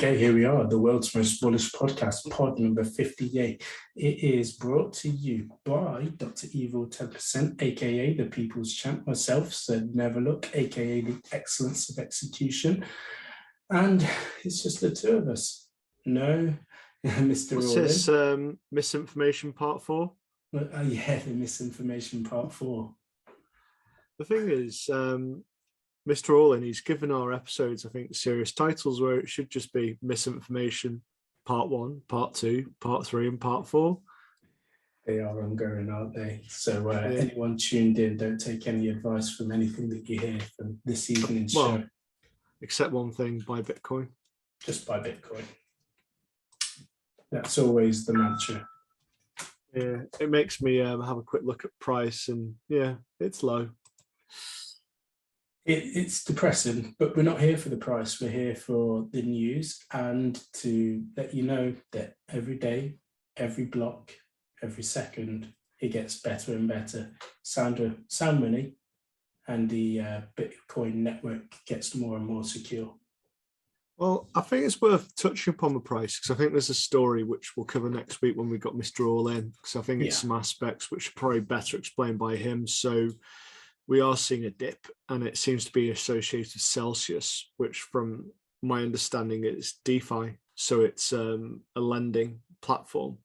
Okay, here we are, the world's most bullish podcast, pod number 58. It is brought to you by Dr. Evil 10%, aka the People's Champ, myself, Sir Neverlook, aka the Excellence of Execution. And it's just the two of us. No, Mr. What's this, misinformation part 4? Yeah, the misinformation part 4. The thing is, Mr. Allin, he's given our episodes, I think, serious titles where it should just be misinformation part 1, part 2, part 3, and part 4. They are ongoing, aren't they? So anyone tuned in, don't take any advice from anything that you hear from this evening's show. Except one thing, buy Bitcoin. Just buy Bitcoin. That's always the mantra. Yeah, it makes me have a quick look at price, and yeah, it's low. It's depressing, but we're not here for the price. We're here for the news and to let you know that every day, every block, every second, it gets better and better. Sound money and the Bitcoin network gets more and more secure. Well, I think it's worth touching upon the price because I think there's a story which we'll cover next week when we've got Mr. Allin, because I think it's some aspects which are probably better explained by him. So we are seeing a dip, and it seems to be associated with Celsius, which from my understanding is DeFi. So it's a lending platform,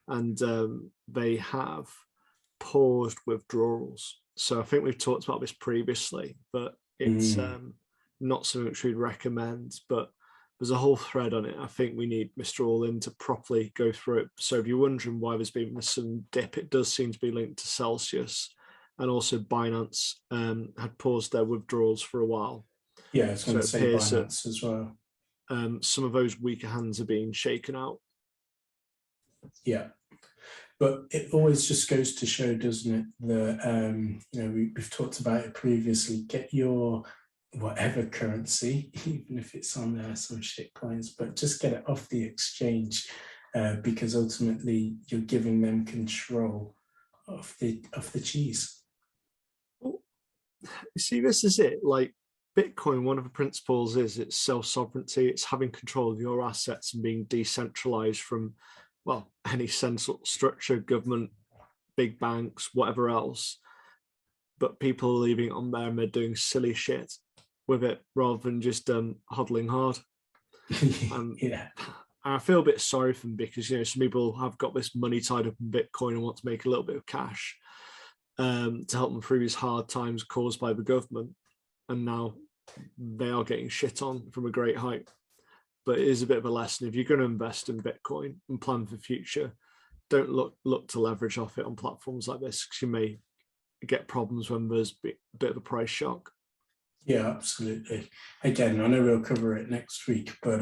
and they have paused withdrawals. So I think we've talked about this previously, but it's not something which we'd recommend, but there's a whole thread on it. I think we need Mr. Allin to properly go through it. So if you're wondering why there's been some dip, it does seem to be linked to Celsius. And also Binance had paused their withdrawals for a while. Yeah, I was going to say Binance as well. Some of those weaker hands are being shaken out. Yeah, but it always just goes to show, doesn't it, that we've talked about it previously. Get your whatever currency, even if it's on some shit coins, but just get it off the exchange because ultimately you're giving them control of the cheese. See, this is it. Like Bitcoin, one of the principles is its self-sovereignty. It's having control of your assets and being decentralized from, any central structure, government, big banks, whatever else. But people are leaving it on there and they're doing silly shit with it rather than just hodling hard. Yeah. I feel a bit sorry for them because, some people have got this money tied up in Bitcoin and want to make a little bit of cash. To help them through these hard times caused by the government, and now they are getting shit on from a great height. But it is a bit of a lesson. If you're going to invest in Bitcoin and plan for the future, don't look to leverage off it on platforms like this because you may get problems when there's a bit of a price shock. Yeah, absolutely. Again, I know we'll cover it next week, but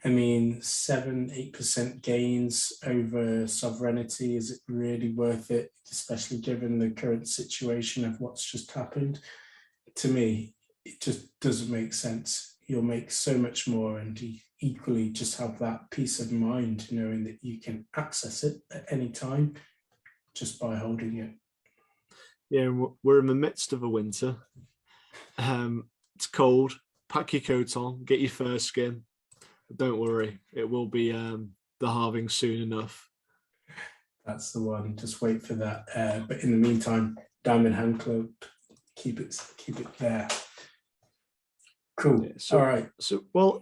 7-8% gains over sovereignty, is it really worth it, especially given the current situation of what's just happened? To me, it just doesn't make sense. You'll make so much more and equally just have that peace of mind knowing that you can access it at any time just by holding it. Yeah, we're in the midst of a winter. It's cold. Pack your coat on, get your fur skin. Don't worry, it will be the halving soon enough. That's the one. Just wait for that. But in the meantime, Diamond Hand Club, keep it there. Cool. Yeah, so, all right. So, we're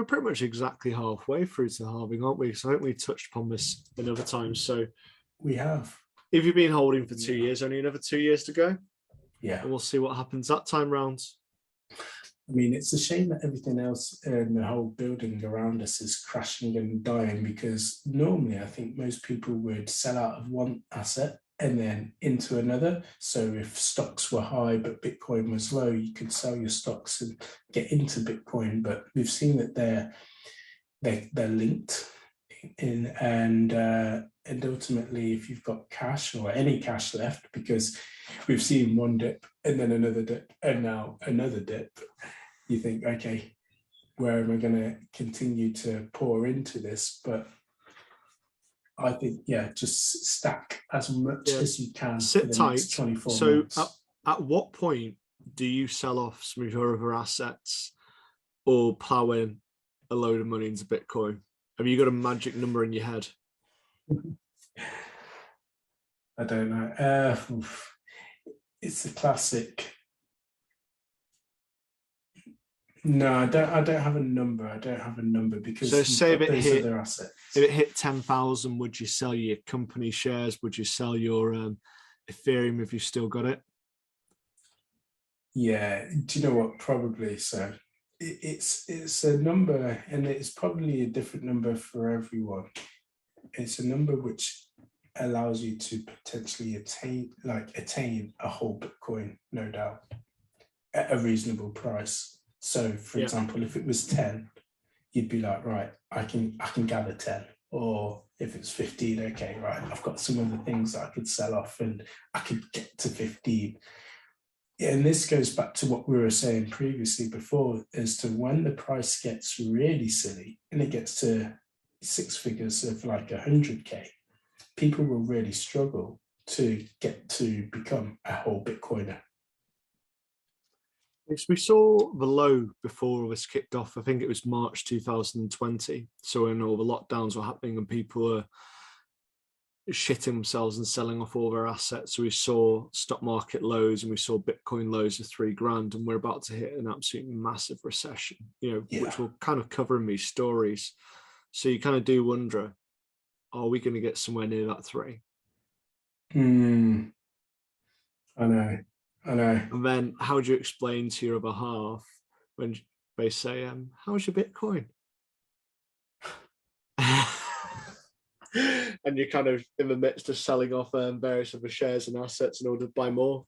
pretty much exactly halfway through to the halving, aren't we? So I think we touched upon this another time. So we have. If you've been holding for 2 years, only another 2 years to go. Yeah. And we'll see what happens that time round. It's a shame that everything else in the whole building around us is crashing and dying, because normally I think most people would sell out of one asset and then into another. So if stocks were high but Bitcoin was low, you could sell your stocks and get into Bitcoin. But we've seen that they're linked in, and ultimately, if you've got cash or any cash left, because we've seen one dip and then another dip and now another dip, you think, okay, where am I going to continue to pour into this? But I think, just stack as much as you can. Sit tight. Next 24 so months. At what point do you sell off some of your other assets or plow in a load of money into Bitcoin? Have you got a magic number in your head? I don't know. It's a classic. No, I don't. I don't have a number. I don't have a number because so say if it those hit, other assets. If it hit 10,000, would you sell your company shares? Would you sell your Ethereum if you still got it? Yeah. Do you know what? Probably so. It's a number, and it's probably a different number for everyone. It's a number which allows you to potentially attain a whole Bitcoin, no doubt, at a reasonable price. So, for example, if it was 10, you'd be like, right, I can gather 10. Or if it's 15, okay, right, I've got some other things that I could sell off and I could get to 15. And this goes back to what we were saying previously before, as to when the price gets really silly and it gets to six figures of like 100K, people will really struggle to get to become a whole Bitcoiner. We saw the low before all this kicked off. I think it was March 2020. So when all the lockdowns were happening and people were shitting themselves and selling off all their assets. So we saw stock market lows and we saw Bitcoin lows of $3,000, and we're about to hit an absolutely massive recession, which will kind of cover in these stories. So you kind of do wonder, are we going to get somewhere near that 3? I know. And then how do you explain to your other half when they say, how's your Bitcoin? And you're kind of in the midst of selling off various other shares and assets in order to buy more.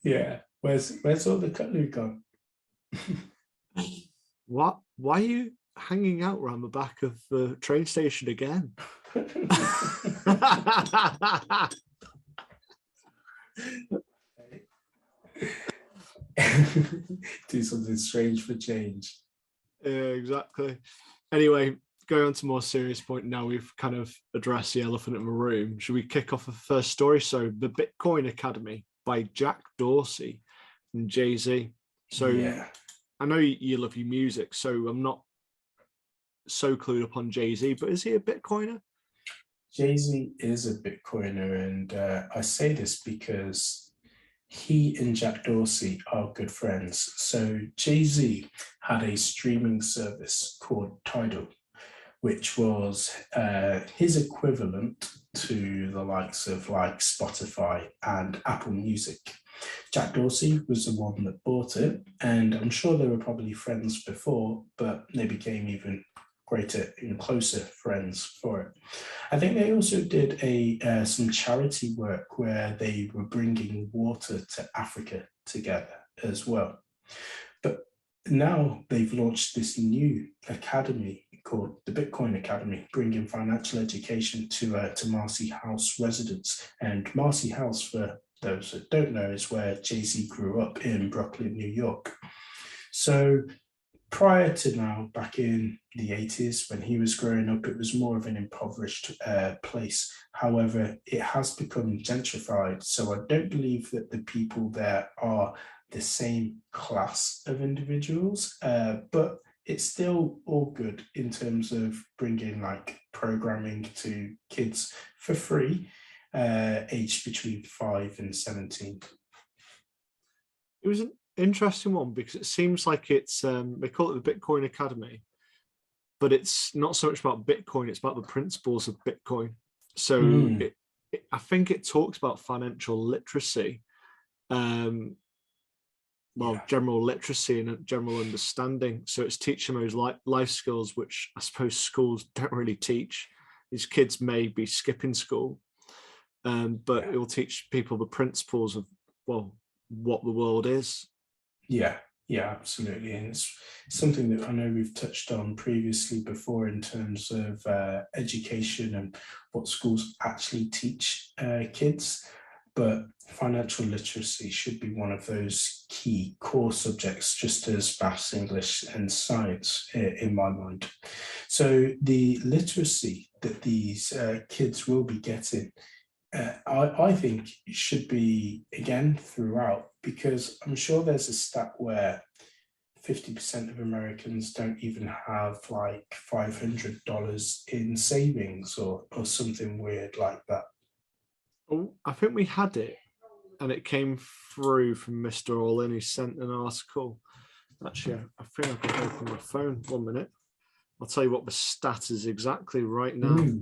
Yeah. Where's all the cutlery gone? What? Why are you hanging out around the back of the train station again? Do something strange for change. Yeah, exactly. Anyway, going on to a more serious point now, we've kind of addressed the elephant in the room. Should we kick off the first story? So, The Bitcoin Academy by Jack Dorsey and Jay-Z. So, yeah. I know you love your music, so I'm not so clued up on Jay-Z, but is he a Bitcoiner? Jay-Z is a Bitcoiner, and I say this because he and Jack Dorsey are good friends. So Jay-Z had a streaming service called Tidal, which was his equivalent to the likes of like Spotify and Apple Music. Jack Dorsey was the one that bought it, and I'm sure they were probably friends before, but they became even greater and closer friends for it. I think they also did some charity work where they were bringing water to Africa together as well. But now they've launched this new academy called the Bitcoin Academy, bringing financial education to Marcy House residents. And Marcy House, for those that don't know, is where Jay-Z grew up in Brooklyn, New York. So prior to now, back in the 80s, when he was growing up, it was more of an impoverished place. However, it has become gentrified. So I don't believe that the people there are the same class of individuals, but it's still all good in terms of bringing like programming to kids for free, aged between 5 and 17. It was an interesting one because it seems like it's they call it the Bitcoin Academy, but it's not so much about Bitcoin, it's about the principles of Bitcoin. So I think it talks about financial literacy, general literacy and general understanding. So it's teaching those life skills, which I suppose schools don't really teach. These kids may be skipping school, but it will teach people the principles of, what the world is. Yeah, absolutely. And it's something that I know we've touched on previously before in terms of education and what schools actually teach kids. But financial literacy should be one of those key core subjects, just as maths, English, and science in my mind. So the literacy that these kids will be getting, I think should be, again, throughout, because I'm sure there's a stat where 50% of Americans don't even have like $500 in savings or something weird like that. Oh, I think we had it, and it came through from Mr. All In. He sent an article. Actually, I think I can open my phone. 1 minute. I'll tell you what the stat is exactly right now.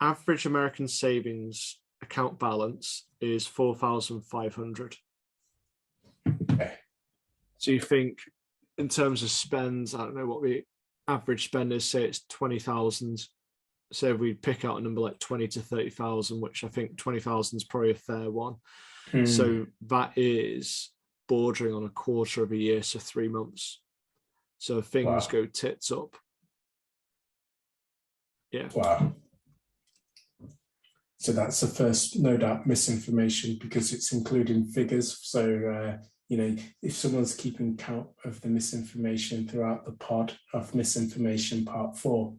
Average American savings account balance is 4,500. Okay. So you think, in terms of spends, I don't know what the average spend is. Say it's 20,000. So if we pick out a number like 20 to 30,000, which I think 20,000 is probably a fair one. So that is bordering on a quarter of a year, so 3 months. So things go tits up. Yeah. Wow. So that's the first, no doubt, misinformation because it's including figures. So, if someone's keeping count of the misinformation throughout the pod of misinformation part 4,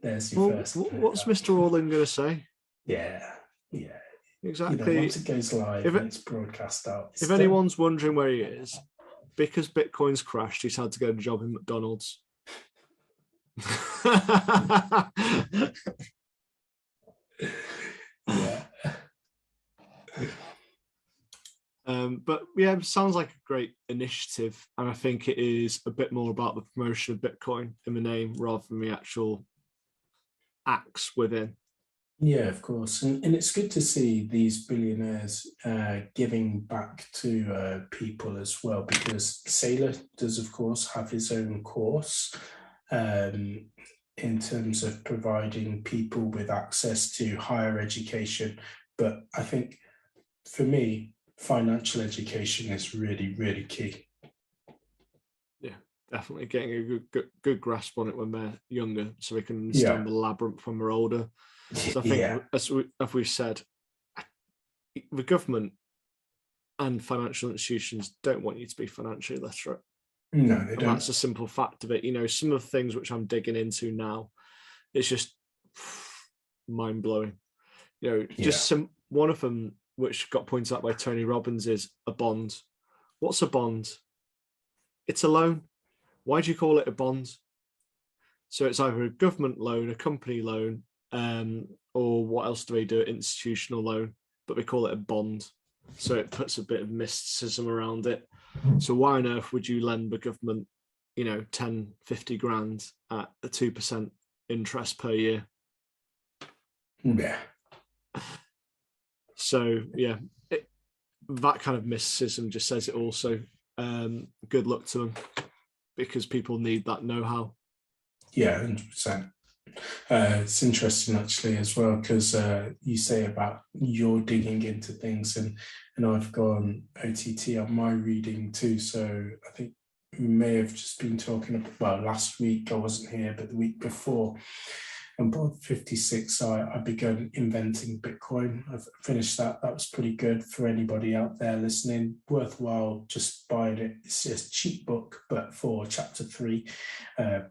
there's your first. What's Mr. All In going to say? Yeah. Exactly. Once it goes live and it's broadcast out. If anyone's wondering where he is, because Bitcoin's crashed, he's had to get a job in McDonald's. Yeah. But yeah, it sounds like a great initiative, and I think it is a bit more about the promotion of Bitcoin in the name rather than the actual acts within. Yeah, of course, and it's good to see these billionaires giving back to people as well, because Saylor does, of course, have his own course in terms of providing people with access to higher education. But I think, for me, financial education is really, really key. Yeah, definitely getting a good grasp on it when they're younger, so they can understand the labyrinth when they're older. So I think, as we've said, the government and financial institutions don't want you to be financially literate. No, they don't. That's a simple fact of it. Some of the things which I'm digging into now, it's just mind blowing. One of them, which got pointed out by Tony Robbins, is a bond. What's a bond? It's a loan. Why do you call it a bond? So it's either a government loan, a company loan, or what else do they do? Institutional loan, but we call it a bond. So it puts a bit of mysticism around it. So why on earth would you lend the government, 10, 50 grand at a 2% interest per year? Yeah. So yeah, that kind of mysticism just says it also. Good luck to them, because people need that know-how. Yeah, 100%. It's interesting actually as well, because you say about you're digging into things, and I've gone OTT on my reading too. So I think we may have just been talking about, well, last week I wasn't here, but the week before, on Pod 56, I began inventing Bitcoin. I've finished that. That was pretty good for anybody out there listening. Worthwhile just buying it. It's a cheap book, but for chapter 3,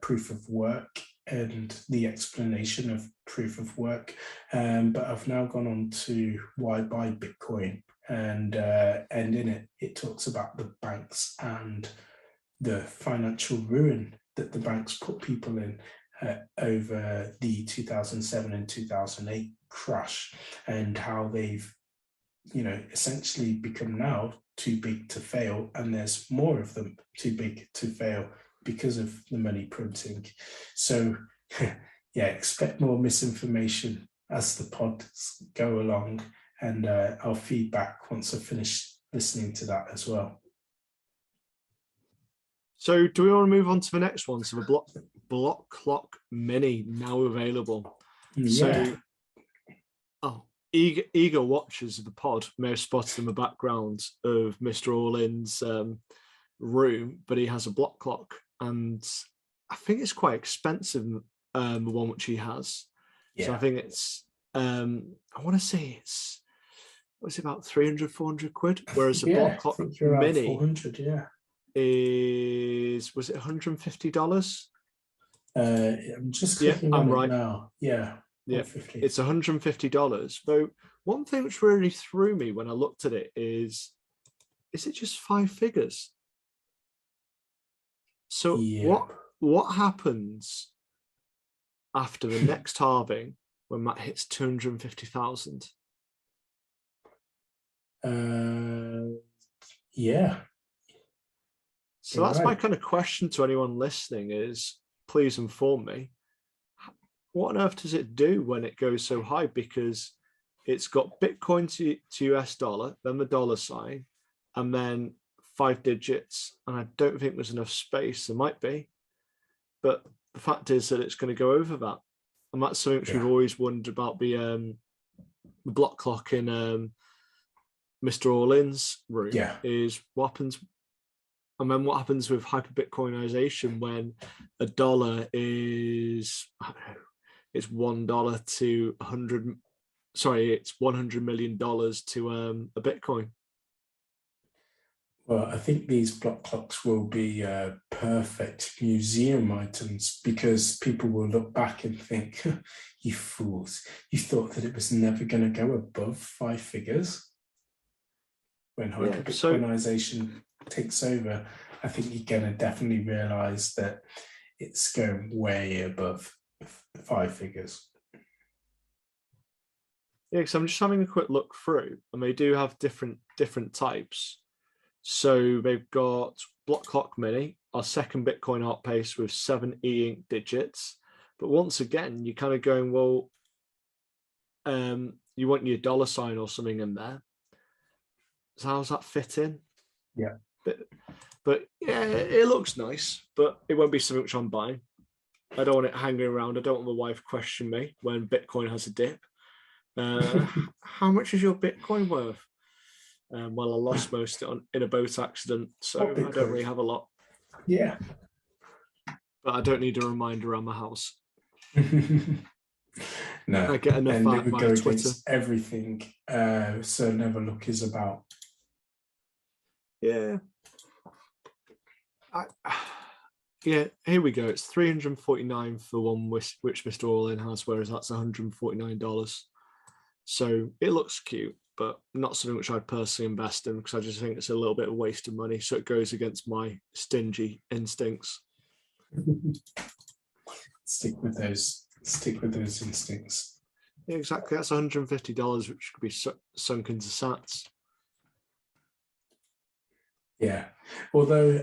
proof of work and the explanation of proof of work. But I've now gone on to why buy Bitcoin, and in it talks about the banks and the financial ruin that the banks put people in over the 2007 and 2008 crash, and how they've essentially become now too big to fail, and there's more of them too big to fail because of the money printing. So yeah, expect more misinformation as the pods go along, and I'll feed back once I've finished listening to that as well. So do we want to move on to the next one? So the Block Clock Mini, now available. Yeah. So, eager watchers of the pod may have spotted in the background of Mr. All In's room, but he has a block clock, and I think it's quite expensive, the one which he has. Yeah. So I think it's, I want to say it's, what's it, about 300, 400 quid? Whereas the Block Clock Mini 400, was it $150? I'm just clicking on it now. Yeah. Yeah, it's $150. Though one thing which really threw me when I looked at it is it just 5 figures? So Yeah. what happens after the next halving when that hits 250,000? Yeah, So you're that's my right. kind of question to anyone listening is, please inform me. What on earth does it do when it goes so high? Because it's got Bitcoin to US dollar, then the dollar sign, and then 5 digits. And I don't think there's enough space. There might be, but the fact is that it's going to go over that. And that's something which we've Yeah. always wondered about the block clock in Mr. All-In's room Yeah. is what happens. And then what happens with hyper Bitcoinization when a dollar is, I don't know, it's $1 to 100. Sorry, it's $100 million to a Bitcoin. Well, I think these block clocks will be perfect museum items because people will look back and think, you fools, you thought that it was never going to go above 5 figures. When Yeah, so hyper-Bitcoinization takes over, I think you're going to definitely realize that it's going way above 5 figures. yeah, because I'm just having a quick look through, and they do have different types. So they've got Block Clock Mini, our second Bitcoin outpace with 7 e-ink digits. But once again, you're kind of going, well, you want your dollar sign or something in there. So how's that fit in? Yeah. But yeah, it looks nice, but it won't be something which I'm buying. I don't want it hanging around. I don't want my wife question me when Bitcoin has a dip. How much is your Bitcoin worth? Well, I lost most of it in a boat accident, so I don't really have a lot. Yeah. But I don't need a reminder around my house. No, I get enough and it would via go Twitter. against everything Sir Neverlook is about. Yeah. Yeah, here we go. It's 349 for one which Mr. All-In has, whereas that's $149. So it looks cute, but not something which I'd personally invest in because I just think it's a little bit of a waste of money. So it goes against my stingy instincts. Stick with those instincts. Yeah, exactly. That's $150, which could be sunk into sats. Yeah. Although,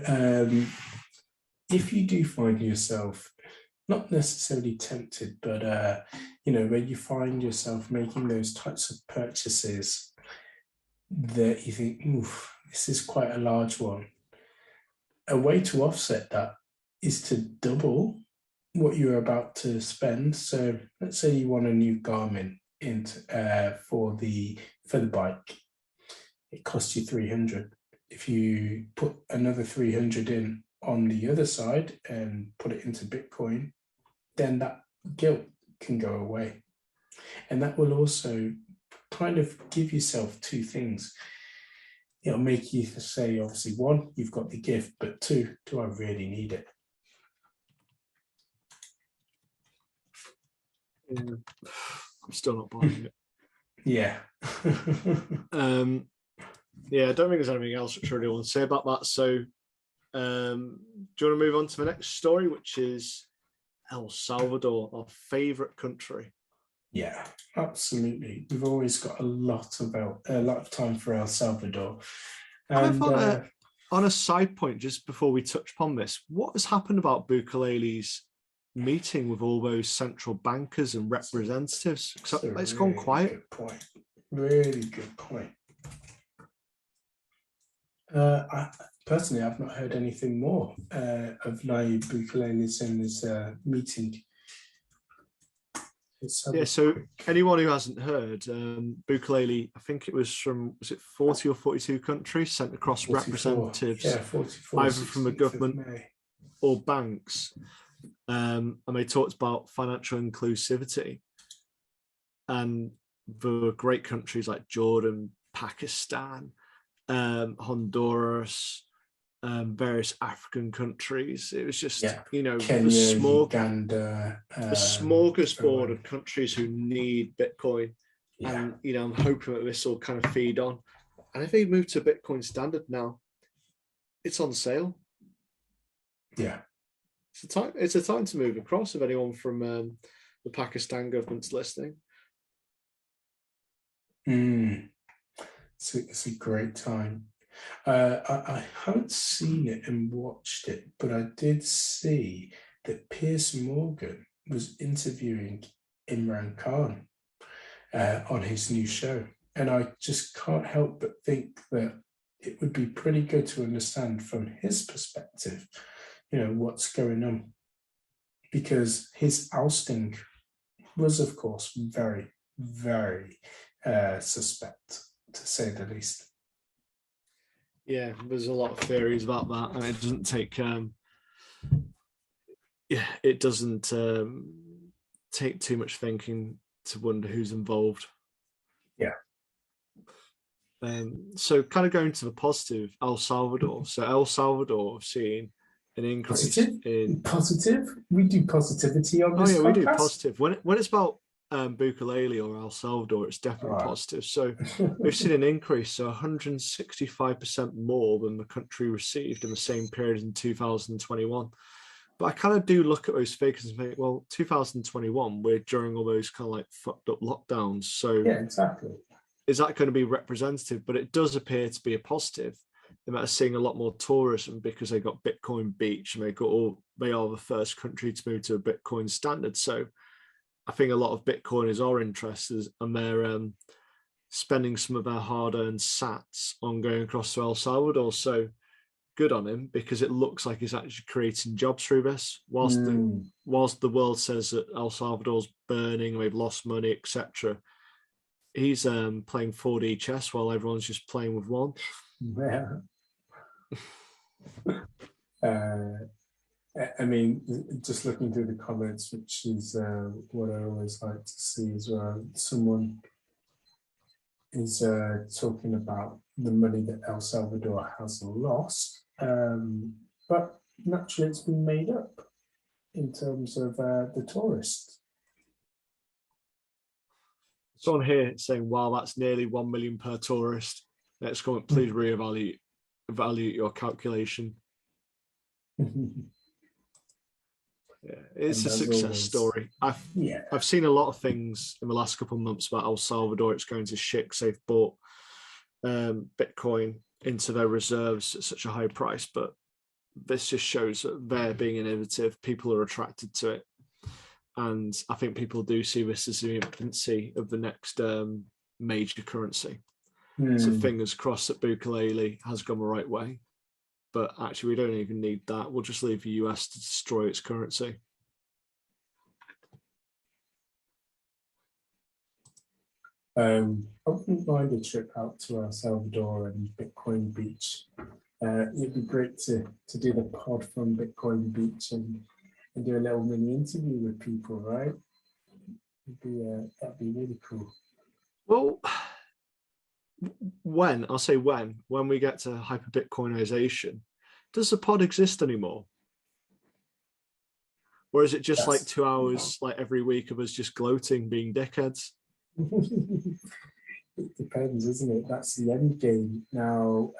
if you do find yourself not necessarily tempted, but when you find yourself making those types of purchases that you think, oof, this is quite a large one. A way to offset that is to double what you're about to spend. So let's say you want a new Garmin for the bike. It costs you 300. If you put another 300 in on the other side and put it into Bitcoin, then that guilt can go away. And that will also kind of give yourself two things. It'll make you say, obviously, one, you've got the gift, but two, do I really need it? Yeah. I'm still not buying it. Yeah. Yeah, I don't think there's anything else which I really want to say about that. So, do you want to move on to the next story, which is El Salvador, our favorite country? Yeah, absolutely. We've always got a lot of time for El Salvador. And on a side point, just before we touch upon this, what has happened about Bukalele's meeting with all those central bankers and representatives? It's gone quiet. Good point. Really good point. Personally, I've not heard anything more of Nayib Bukele in this meeting. Yeah, so anyone who hasn't heard, Bukalele, I think it was 40 or 42 countries sent across 44, representatives, 44, either from the government or banks. And they talked about financial inclusivity. And there were great countries like Jordan, Pakistan, Honduras, various African countries. It was just, Kenya, Uganda, the smorgasbord of countries who need Bitcoin. Yeah. And, I'm hoping that this will kind of feed on. And if they move to Bitcoin standard now, it's on sale. Yeah. It's a time to move across if anyone from the Pakistan government's listening. It's a great time. I haven't seen it and watched it, but I did see that Piers Morgan was interviewing Imran Khan on his new show. And I just can't help but think that it would be pretty good to understand from his perspective, what's going on. Because his ousting was, of course, very, very suspect, to say the least. Yeah, there's a lot of theories about that, and it doesn't take take too much thinking to wonder who's involved. Yeah. So kind of going to the positive, El Salvador. So El Salvador have seen an increase positive. We do positivity on this podcast. We do positive. When it's about Bukulele or El Salvador, it's definitely positive. So we've seen an increase, so 165% more than the country received in the same period in 2021. But I kind of do look at those figures and think, well, 2021, we're during all those kind of like fucked up lockdowns. So yeah, exactly. Is that going to be representative? But it does appear to be a positive. They might be seeing a lot more tourism because they got Bitcoin Beach and they are the first country to move to a Bitcoin standard. So I think a lot of Bitcoiners are interested and they're spending some of their hard-earned sats on going across to El Salvador. So good on him, because it looks like he's actually creating jobs through this. Whilst the world says that El Salvador's burning, they've lost money, etc., he's playing 4D chess while everyone's just playing with one. Yeah. I mean, just looking through the comments, which is what I always like to see as well. Someone is talking about the money that El Salvador has lost, but naturally it's been made up in terms of the tourists. Someone here saying, wow, that's nearly 1 million per tourist. Next comment, please reevaluate your calculation. Yeah, it's a success story. I've seen a lot of things in the last couple of months about El Salvador. It's going to shit because they've bought Bitcoin into their reserves at such a high price, but this just shows that they're being innovative. People are attracted to it. And I think people do see this as the infancy of the next major currency. So fingers crossed that Bukulele has gone the right way. But actually, we don't even need that. We'll just leave the US to destroy its currency. I wouldn't mind a trip out to El Salvador and Bitcoin Beach. It'd be great to do the pod from Bitcoin Beach and do a little mini interview with people, right? That'd be really cool. Well, when we get to hyper Bitcoinization, does the pod exist anymore? Or is it just like 2 hours like every week of us just gloating, being dickheads? It depends, isn't it? That's the end game. Now,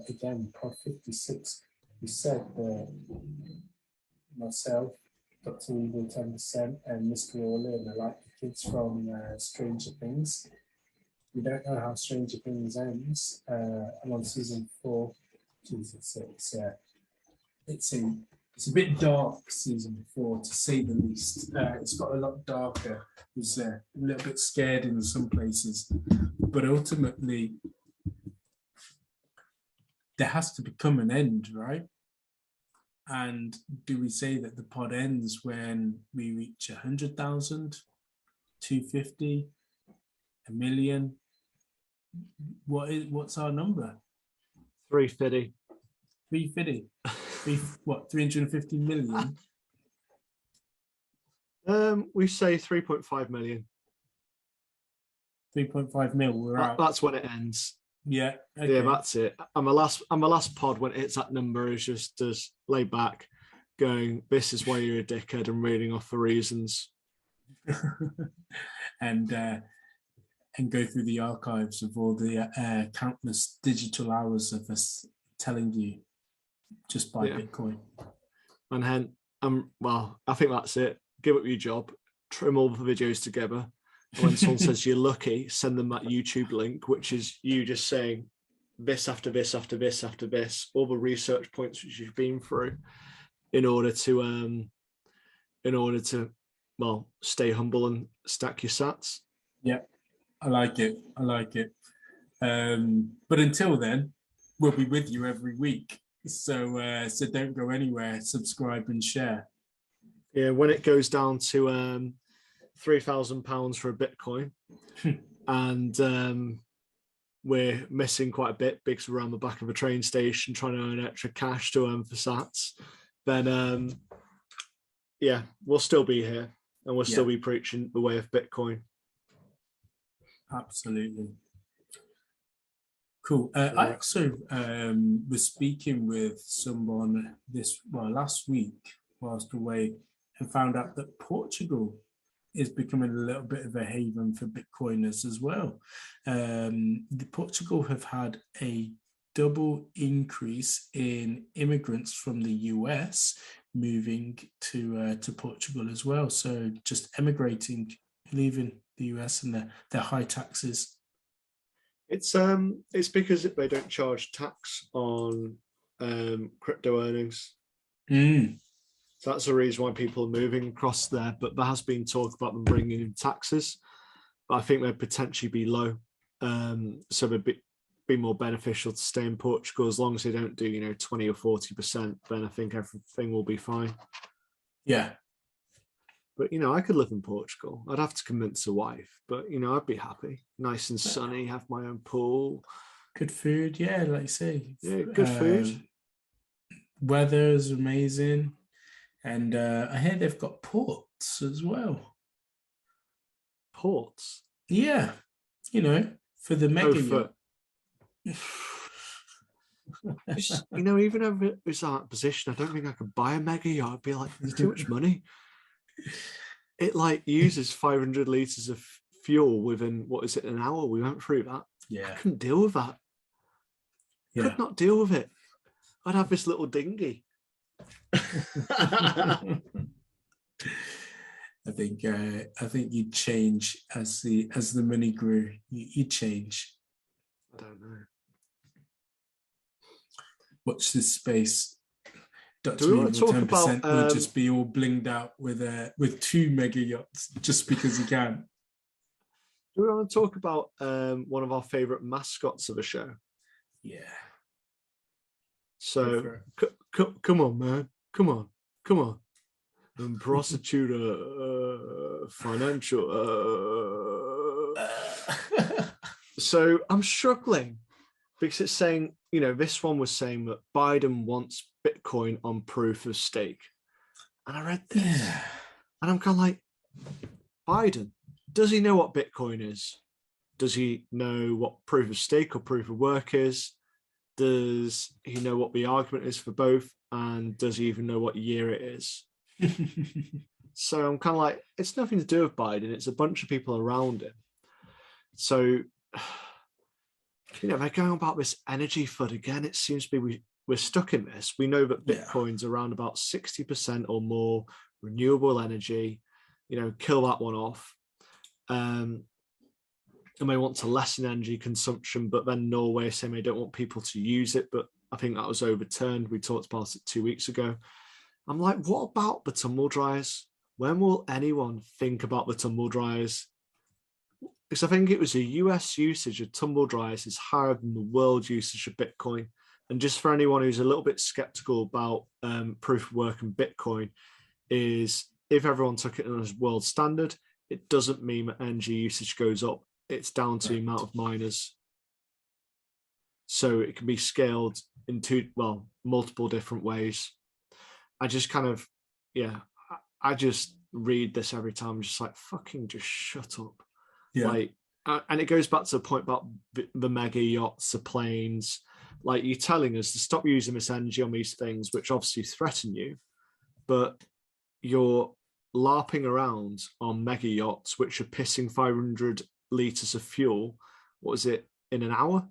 again, pod 56, we said myself, Dr. Evil 10%, and Mr. Orlin are like the kids from Stranger Things. We don't know how Stranger Things ends. I'm on season 4. Jesus, it's a bit dark, season 4, to say the least. It's got a lot darker. It's a little bit scared in some places. But ultimately, there has to become an end, right? And do we say that the pod ends when we reach 100,000, 250, 1 million? What's our number? 350. 350. 350 million? We say 3.5 million. 3.5 mil. We're out. That's when it ends. Yeah. Okay. Yeah, that's it. And my last pod when it hits that number is just as laid back, going, "This is why you're a dickhead," and reading off the reasons. and go through the archives of all the countless digital hours of us telling you just buy Bitcoin. And then, well, I think that's it. Give up your job, trim all the videos together. And when someone says you're lucky, send them that YouTube link, which is you just saying this after this after this after this, all the research points which you've been through, in order to well, stay humble and stack your sats. Yeah, I like it. But until then, we'll be with you every week. So don't go anywhere. Subscribe and share. Yeah, when it goes down to £3,000 for a Bitcoin, and we're missing quite a bit because we're around the back of a train station trying to earn extra cash to earn for sats, then yeah, we'll still be here and we'll still be preaching the way of Bitcoin. Absolutely. Cool. I also was speaking with someone last week whilst away, and found out that Portugal is becoming a little bit of a haven for Bitcoiners as well. Portugal have had a double increase in immigrants from the US moving to Portugal as well. So just emigrating, leaving the US and their high taxes. It's because they don't charge tax on crypto earnings. So that's the reason why people are moving across there. But there has been talk about them bringing in taxes, but I think they'd potentially be low. So they'd be more beneficial to stay in Portugal as long as they don't do 20 or 40%. Then I think everything will be fine. Yeah. But I could live in Portugal. I'd have to convince a wife, but I'd be happy. Nice and sunny, have my own pool. Good food, yeah, like you say. Yeah, good food. Weather is amazing. And I hear they've got ports as well. Ports? Yeah. For the mega yacht. Even if it was that position, I don't think I could buy a mega yacht. I'd be like, there's too much money. It uses 500 litres of fuel within, an hour? We went through that. Yeah. I couldn't deal with that. Yeah. Could not deal with it. I'd have this little dinghy. I think you'd change as the money grew. You'd change. I don't know. Watch this space. Do we want to talk about? Will just be all blinged out with 2 mega yachts just because you can. Do we want to talk about one of our favourite mascots of the show? Yeah. So come on, man. Come on. Prosecutor, financial. So I'm struggling because it's saying, this one was saying that Biden wants Bitcoin on proof of stake. And I read this and I'm kind of like, Biden, does he know what Bitcoin is? Does he know what proof of stake or proof of work is? Does he know what the argument is for both? And does he even know what year it is? So I'm kind of like, it's nothing to do with Biden. It's a bunch of people around him. So, they're going about this energy flood again. It seems to be we're stuck in this. We know that Bitcoin's around about 60% or more renewable energy. Kill that one off. And they want to lessen energy consumption, but then Norway saying they don't want people to use it. But I think that was overturned. We talked about it 2 weeks ago. I'm like, what about the tumble dryers? When will anyone think about the tumble dryers? Because I think it was a US usage of tumble dryers is higher than the world usage of Bitcoin. And just for anyone who's a little bit skeptical about proof of work and Bitcoin, is if everyone took it as world standard, it doesn't mean that energy usage goes up. It's down to the amount of miners. So it can be scaled in multiple different ways. I just I just read this every time. I'm just like, fucking just shut up. Yeah. And it goes back to the point about the mega yachts, the planes. You're telling us to stop using this energy on these things, which obviously threaten you, but you're LARPing around on mega yachts, which are pissing 500 litres of fuel. What is it, in an hour?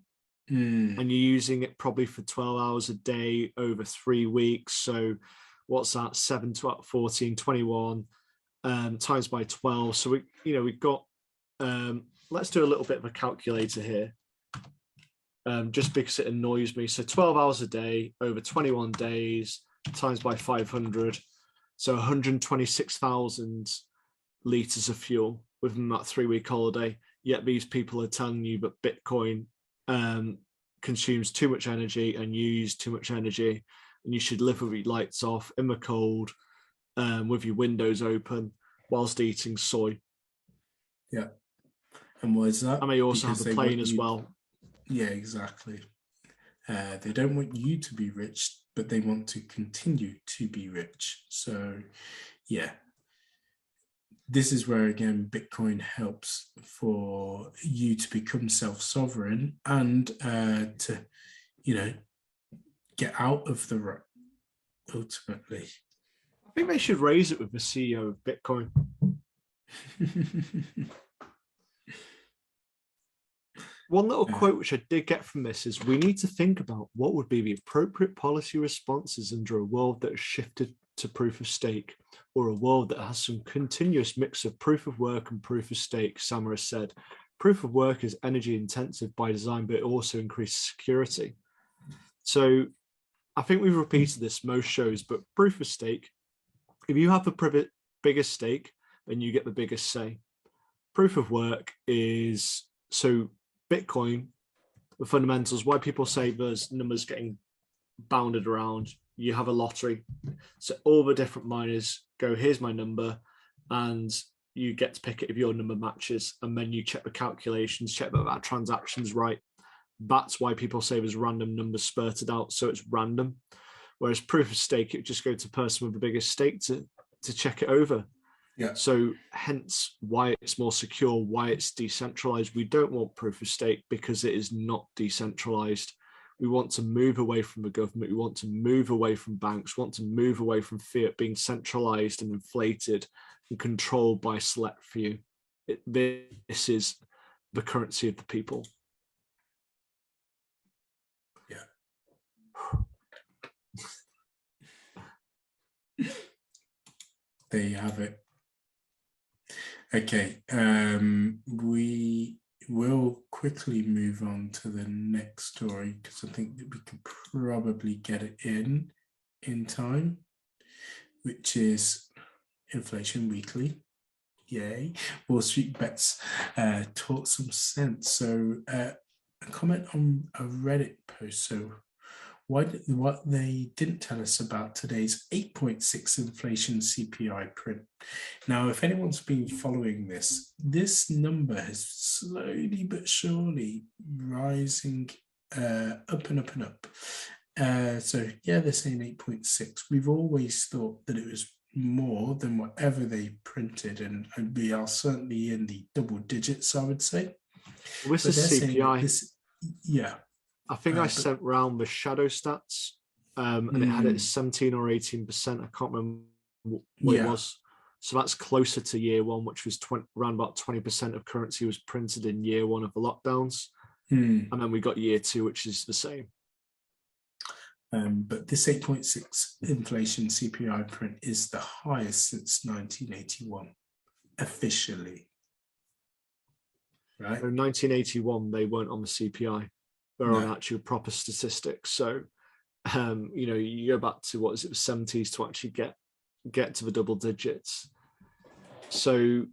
And you're using it probably for 12 hours a day over 3 weeks. So what's that? 7, 12, 14, 21 times by 12. So we've got, let's do a little bit of a calculator here. Just because it annoys me. So 12 hours a day over 21 days times by 500. So 126,000 litres of fuel within that 3-week holiday. Yet these people are telling you that Bitcoin consumes too much energy and you use too much energy, and you should live with your lights off in the cold, with your windows open whilst eating soy. Yeah. And why is that? And they also have a plane as well. Yeah, exactly. They don't want you to be rich, but they want to continue to be rich. So, yeah. This is where, again, Bitcoin helps for you to become self-sovereign and to, get out of the rut, ultimately. I think they should raise it with the CEO of Bitcoin. One little quote which I did get from this is, we need to think about what would be the appropriate policy responses under a world that has shifted to proof of stake, or a world that has some continuous mix of proof of work and proof of stake. Samara said, proof of work is energy intensive by design, but it also increases security. So I think we've repeated this most shows, but proof of stake, if you have the biggest stake, then you get the biggest say. Proof of work is, so Bitcoin, the fundamentals, why people say there's numbers getting bounded around. You have a lottery. So all the different miners go, here's my number, and you get to pick it if your number matches. And then you check the calculations, check that transaction's right. That's why people say there's random numbers spurted out. So it's random. Whereas proof of stake, it would just go to the person with the biggest stake to check it over. Yeah. So hence why it's more secure, why it's decentralized. We don't want proof of stake because it is not decentralized. We want to move away from the government. We want to move away from banks. We want to move away from fiat being centralized and inflated and controlled by a select few. This is the currency of the people. Yeah. There you have it. Okay, we will quickly move on to the next story because I think that we could probably get it in time, which is Inflation Weekly. Yay. Wall Street Bets talk some sense. So a comment on a Reddit post. So what they didn't tell us about today's 8.6 inflation CPI print. Now, if anyone's been following this number has slowly but surely rising up and up and up. So yeah, they're saying 8.6. We've always thought that it was more than whatever they printed, and we are certainly in the double digits, I would say. Well, this is CPI. Yeah. I think I sent round the shadow stats, and it had it 17 or 18%. I can't remember what it was. So that's closer to year one, which was around about 20% of currency was printed in year one of the lockdowns. And then we got year two, which is the same. But this 8.6 inflation CPI print is the highest since 1981, officially. Right? So 1981, they weren't on the CPI. They're on actual proper statistics. So, you go back to, what is it, the 70s to actually get to the double digits. So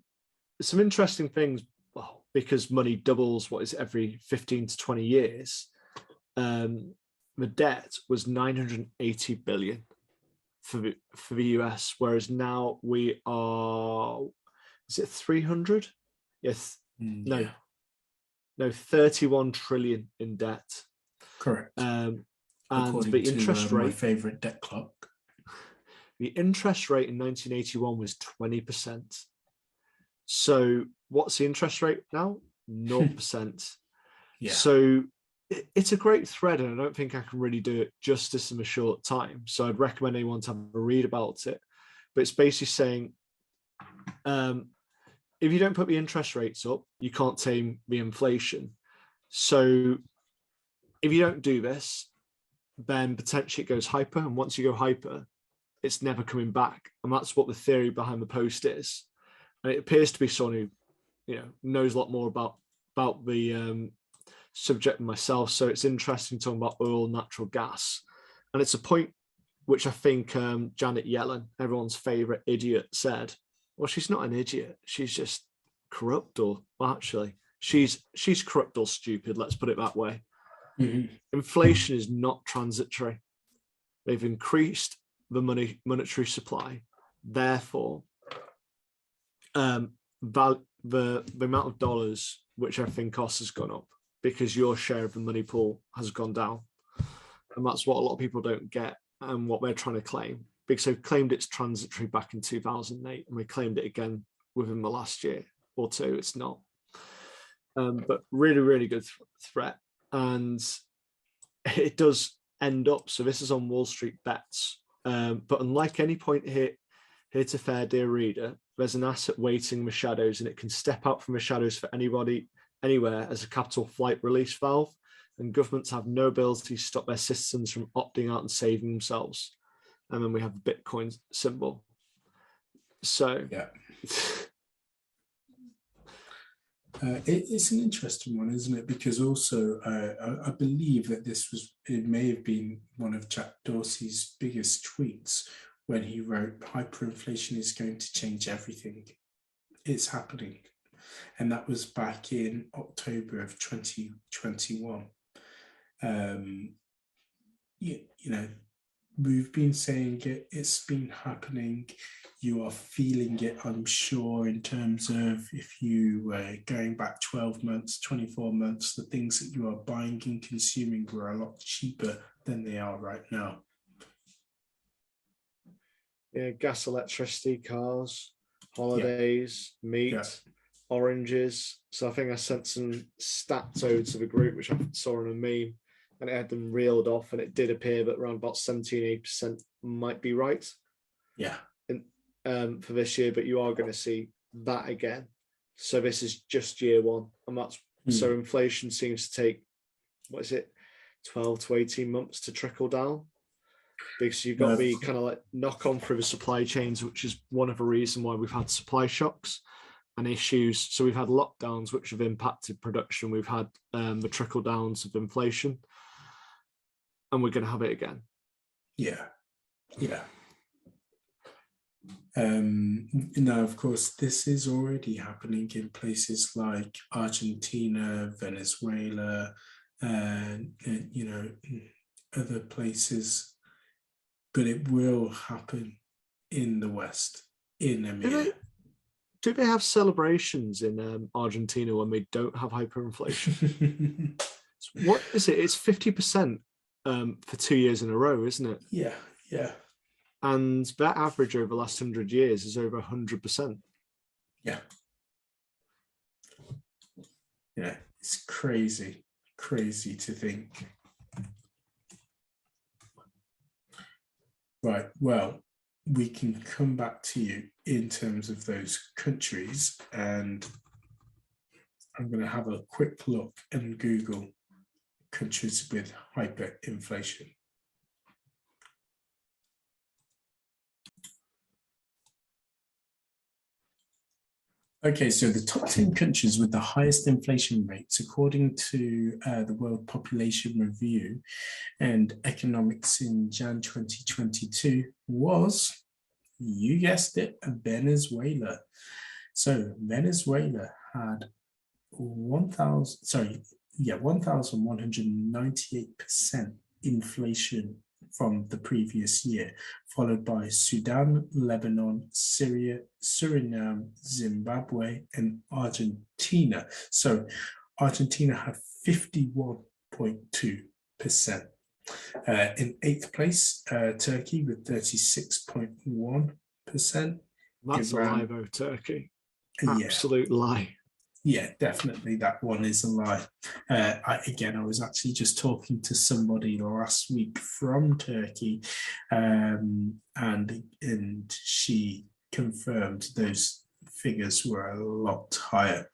some interesting things, well, because money doubles, every 15 to 20 years. The debt was 980 billion for the US, whereas now we are, is it 300? Yes. No, 31 trillion in debt. Correct. And according the interest to rate, my favorite debt clock. The interest rate in 1981 was 20%. So what's the interest rate now? 0%. Yeah. So it's a great thread, and I don't think I can really do it justice in a short time. So I'd recommend anyone to have a read about it. But it's basically saying, if you don't put the interest rates up, you can't tame the inflation. So if you don't do this, then potentially it goes hyper. And once you go hyper, it's never coming back. And that's what the theory behind the post is. And it appears to be someone who, knows a lot more about the subject than myself. So it's interesting talking about oil and natural gas. And it's a point which I think Janet Yellen, everyone's favorite idiot, said, well, she's not an idiot. She's just corrupt, or well, actually, she's corrupt or stupid. Let's put it that way. Mm-hmm. Inflation is not transitory. They've increased the monetary supply. Therefore, the amount of dollars which everything costs has gone up because your share of the money pool has gone down. And that's what a lot of people don't get and what they're trying to claim. Because they've claimed it's transitory back in 2008 and we claimed it again within the last year or two. It's not. But really, really good threat. And it does end up, so this is on Wall Street Bets. But unlike any point here to fair, dear reader, there's an asset waiting in the shadows and it can step out from the shadows for anybody, anywhere as a capital flight release valve. And governments have no ability to stop their citizens from opting out and saving themselves. And then we have the Bitcoin symbol. So, yeah. It's an interesting one, isn't it? Because also, I believe that it may have been one of Jack Dorsey's biggest tweets when he wrote, hyperinflation is going to change everything. It's happening. And that was back in October of 2021. We've been saying it's been happening. You are feeling it, I'm sure, in terms of if you were going back 12 months, 24 months, the things that you are buying and consuming were a lot cheaper than they are right now. Yeah, gas, electricity, cars, holidays, meat, oranges. So I think I sent some stats over to the group, which I saw in a meme, and it had them reeled off, and it did appear that around about 17-8% might be right. Yeah. For this year, but you are going to see that again. So this is just year one, and that's so inflation seems to take 12 to 18 months to trickle down, because you've got the kind of like knock on through the supply chains, which is one of the reasons why we've had supply shocks and issues. So we've had lockdowns which have impacted production. We've had the trickle downs of inflation, and we're going to have it again. Yeah. Now, of course, this is already happening in places like Argentina, Venezuela, and other places, but it will happen in the West, in EMEA. Do they have celebrations in Argentina when they don't have hyperinflation? What is it? It's 50% for 2 years in a row, isn't it? Yeah. And that average over the last 100 years is over 100%. Yeah, it's crazy to think. Right, well, we can come back to you in terms of those countries, and I'm going to have a quick look and Google countries with hyperinflation. Okay, so the top 10 countries with the highest inflation rates, according to the World Population Review and Economics in Jan 2022, was, you guessed it, Venezuela. So Venezuela had 1,198% inflation from the previous year, followed by Sudan, Lebanon, Syria, Suriname, Zimbabwe, and Argentina. So Argentina had 51.2%. In eighth place, Turkey with 36.1%. That's a lie, though, Turkey. Absolute lie. Yeah, definitely that one is a lie. I was actually just talking to somebody last week from Turkey, and she confirmed those figures were a lot higher.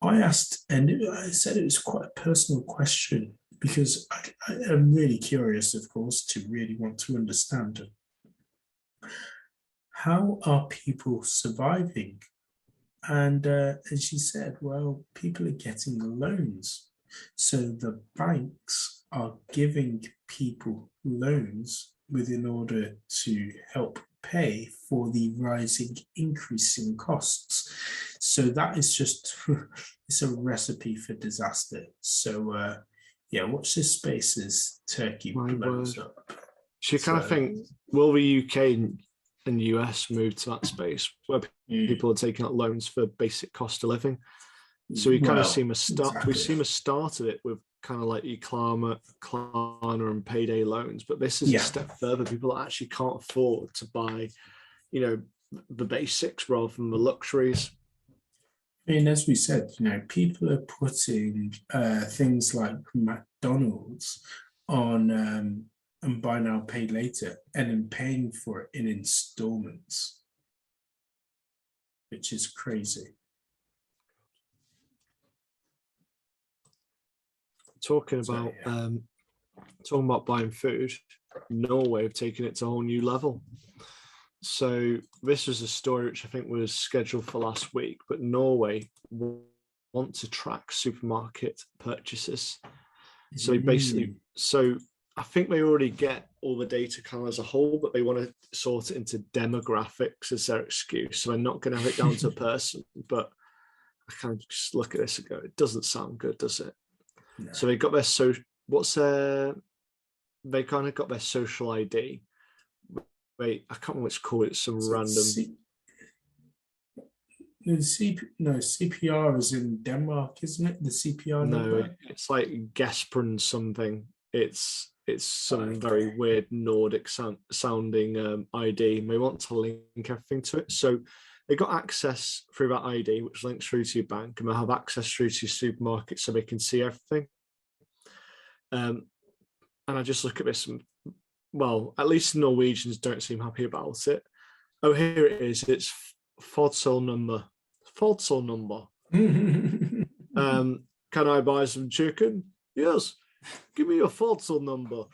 I asked, and I said it was quite a personal question, because I am really curious, of course, to really want to understand How are people surviving? And as she said, well, people are getting loans. So the banks are giving people loans within order to help pay for the rising increasing costs. So that is just it's a recipe for disaster. So yeah, watch this space as Turkey blows up. So you kind of think, will the UK and US move to that space where people are taking out loans for basic cost of living? So we kind of seem a start. Exactly. We seem a start of it with kind of like your Klarna and payday loans, but this is a step further. People actually can't afford to buy, you know, the basics rather than the luxuries. I mean, as we said, you know, people are putting things like McDonald's on and buy now, pay later, and then paying for it in installments, which is crazy. Talking about buying food, Norway have taken it to a whole new level. So this was a story which I think was scheduled for last week, but Norway want to track supermarket purchases. So basically, I think they already get all the data kind of as a whole, but they want to sort it into demographics as their excuse. So they're not going to have it down to a person, but I kind of just look at this and go, it doesn't sound good, does it? No. So they got their they kind of got their social ID. Wait, I can't remember what it's called. It's some random. CPR is in Denmark, isn't it? The CPR number? No, it's like Gespren something. It's some very weird Nordic sounding ID, and they want to link everything to it. So they got access through that ID, which links through to your bank, and they'll have access through to your supermarket so they can see everything. And I just look at this and, well, at least the Norwegians don't seem happy about it. Oh, here it is. It's Fodsel number. Can I buy some chicken? Yes. Give me your Fodsel number.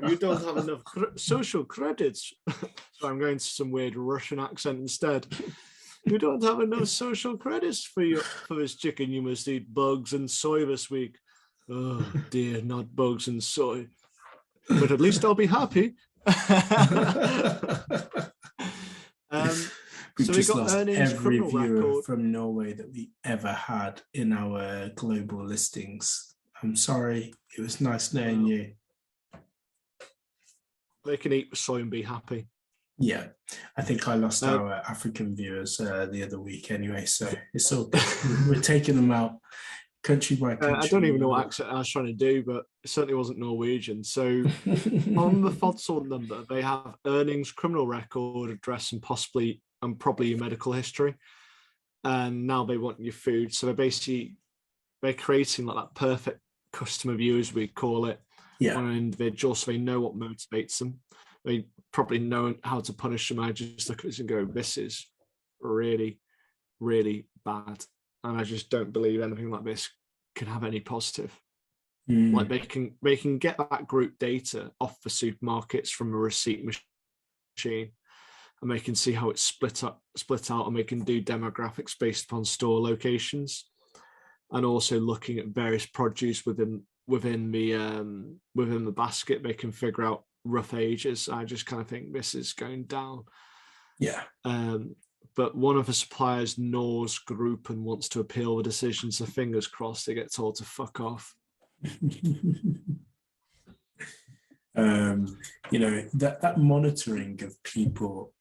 You don't have enough social credits. So I'm going to some weird Russian accent instead. You don't have enough social credits for this chicken. You must eat bugs and soy this week. Oh dear, not bugs and soy. But at least I'll be happy. We've just lost every viewer from Norway that we ever had in our global listings. I'm sorry. It was nice knowing you. They can eat soy and be happy. Yeah, I think I lost our African viewers the other week anyway, so it's all good. We're taking them out country by country. I don't even know what accent I was trying to do, but it certainly wasn't Norwegian. So on the Fodsel number, they have earnings, criminal record, address, and probably your medical history. And now they want your food. So they're creating like that perfect customer view, as we call it, on an individual, so they know what motivates them. They probably know how to punish them. I just look at this and go, this is really, really bad. And I just don't believe anything like this can have any positive. Like they can get that group data off the supermarkets from a receipt machine, and they can see how it's split out, and they can do demographics based upon store locations, and also looking at various produce within the basket. They can figure out rough ages. I just kind of think this is going down. Yeah. But one of the suppliers gnaws group and wants to appeal the decision, so fingers crossed they get told to fuck off. You know, that monitoring of people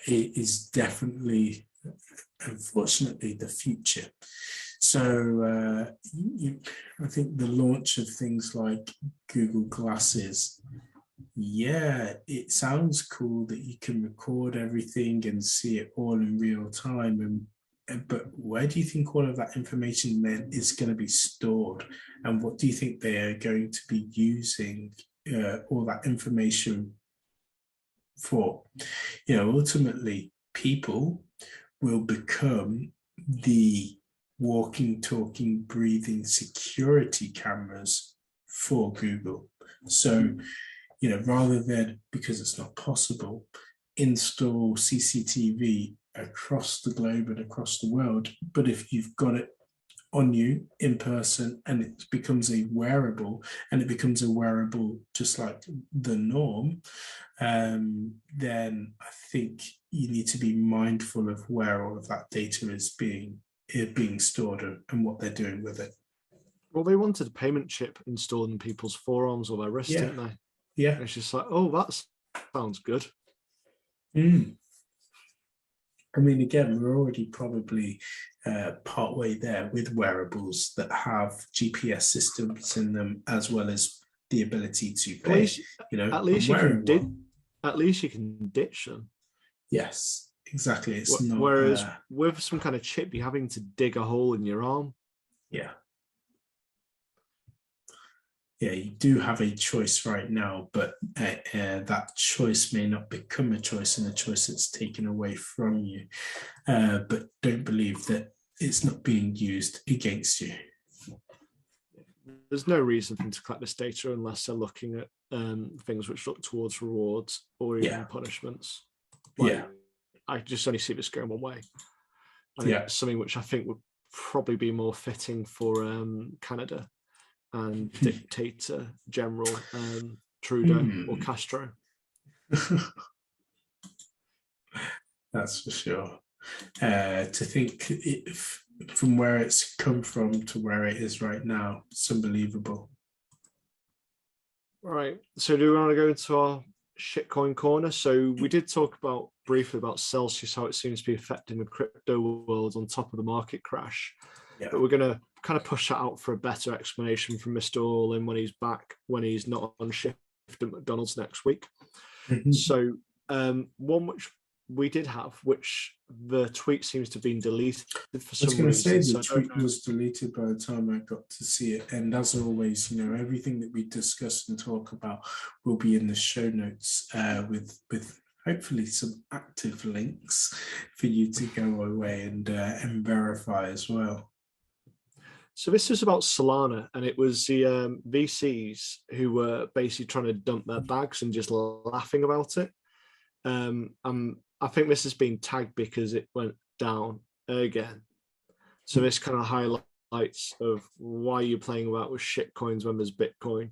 is definitely, unfortunately, the future. So I think the launch of things like Google Glasses, it sounds cool that you can record everything and see it all in real time. But where do you think all of that information then is going to be stored? And what do you think they are going to be using all that information for? You know, ultimately, people will become the walking, talking, breathing security cameras for Google. So, rather than, because it's not possible, install CCTV across the globe and across the world. But if you've got it on you in person and it becomes a wearable, and it becomes a wearable just like the norm, then I think you need to be mindful of where all of that data is being stored and what they're doing with it. Well, they wanted a payment chip installed in people's forearms or their wrists, didn't they? Yeah. And it's just like, oh, that sounds good. I mean, again, we're already probably partway there with wearables that have GPS systems in them, as well as the ability to pay. At least you can ditch them. Yes, exactly. It's not. Whereas with some kind of chip, you're having to dig a hole in your arm. Yeah. Yeah, you do have a choice right now, but that choice may not become a choice, and a choice that's taken away from you. But don't believe that it's not being used against you. There's no reason for them to collect this data unless they're looking at things which look towards rewards or even punishments. I just only see this going one way. Something which I think would probably be more fitting for Canada and dictator general Trudeau or Castro. That's for sure. To think from where it's come from to where it is right now, it's unbelievable. Right. So do we want to go into our shitcoin corner? So we did talk briefly about Celsius, how it seems to be affecting the crypto world on top of the market crash. Yeah. But we're going to kind of push that out for a better explanation from Mr. All-In when he's back, when he's not on shift at McDonald's next week. So one which we did have, which the tweet seems to have been deleted for some reason. I was going to say the tweet was deleted by the time I got to see it. And as always, everything that we discuss and talk about will be in the show notes with hopefully some active links for you to go away and verify as well. So this was about Solana, and it was the VCs who were basically trying to dump their bags and just laughing about it. I think this has been tagged because it went down again. So this kind of highlights of why you're playing about with shit coins when there's Bitcoin.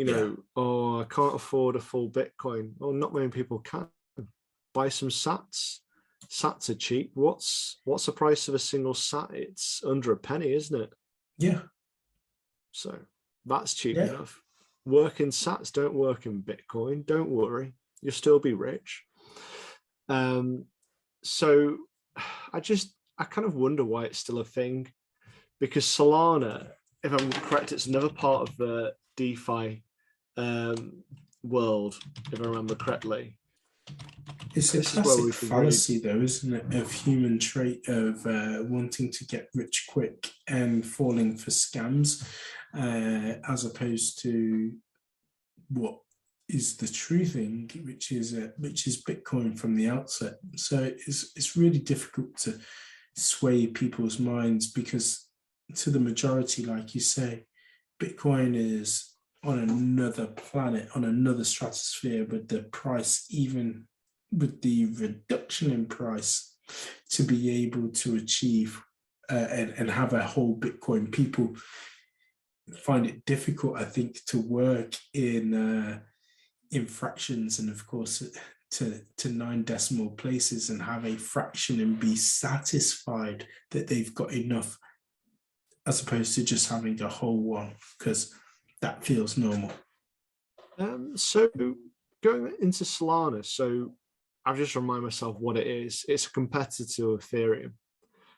I can't afford a full Bitcoin. Well, not many people can. Buy some sats. Sats are cheap. What's the price of a single sat? It's under a penny, isn't it? Yeah. So that's cheap enough. Work in sats, don't work in Bitcoin. Don't worry. You'll still be rich. So I kind of wonder why it's still a thing, because Solana, if I'm correct, it's another part of the DeFi world, if I remember correctly. It's a classic fallacy, though, isn't it, of human trait of wanting to get rich quick and falling for scams, as opposed to what is the true thing, which is Bitcoin from the outset. So it's really difficult to sway people's minds, because to the majority, like you say, Bitcoin is on another planet, on another stratosphere, with the price, even with the reduction in price, to be able to achieve and have a whole Bitcoin. People find it difficult, I think, to work in fractions, and of course to 9 decimal places, and have a fraction and be satisfied that they've got enough, as opposed to just having a whole one, because that feels normal. So going into Solana, so I've just remind myself what it is. It's a competitor to Ethereum.